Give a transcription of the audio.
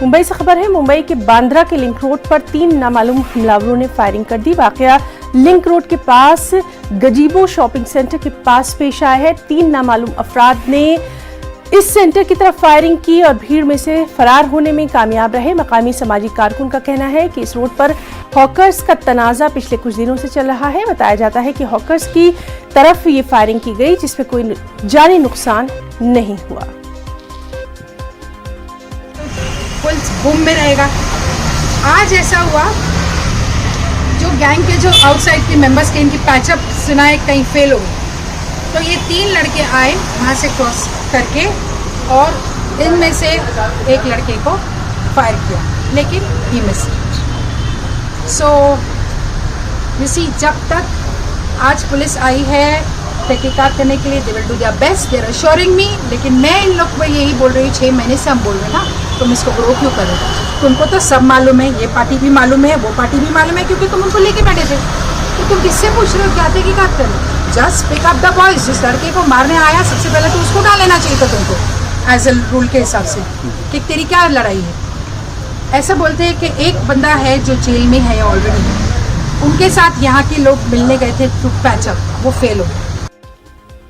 मुंबई से खबर है। मुंबई के बांद्रा के लिंक रोड पर 3 नामालूम हमलावरों ने फायरिंग कर दी। वाकया लिंक रोड के पास गजीबो शॉपिंग सेंटर के पास पेश आया है। 3 नामालूम अफराद ने इस सेंटर की तरफ फायरिंग की और भीड़ में से फरार होने में कामयाब रहे। मकामी समाजी कारकुन का कहना है कि इस रोड पर हॉकर्स का तनाजा पिछले कुछ दिनों से चल रहा है। बताया जाता है कि हॉकर्स की तरफ ये फायरिंग की गई, जिसमें कोई जानी नुकसान नहीं हुआ। फुल बूम में रहेगा। आज ऐसा हुआ, जो गैंग के जो आउटसाइड के मेंबर्स के इनकी पैचअप सुनाए कहीं फेल हो, तो ये 3 लड़के आए वहाँ से क्रॉस करके और इनमें से एक लड़के को फायर किया, लेकिन ही मिस। सो यू सी, जब तक आज पुलिस आई है तहकीकात करने के लिए, they will do their best, they are assuring me. लेकिन मैं इन लोग को यही बोल रही हूँ, 6 महीने से हम बोल रहे हैं ना, तुम इसको ग्रो क्यों कर रहे हो? तुमको तो सब मालूम है, ये पार्टी भी मालूम है, वो पार्टी भी मालूम है, क्योंकि तुम उनको लेके बैठे थे। तो तुम किससे पूछ रहे हो क्या तहकीकात करें? Just pick up the boys. जिस लड़के को मारने आया सबसे पहले तो उसको डाल लेना चाहिए था तुमको, एज ए रूल के हिसाब से, कि तेरी क्या लड़ाई है। ऐसा बोलते हैं कि एक बंदा है जो जेल में है ऑलरेडी, उनके साथ यहाँ के लोग मिलने गए थे टू पैचअप, वो फेल हो गए।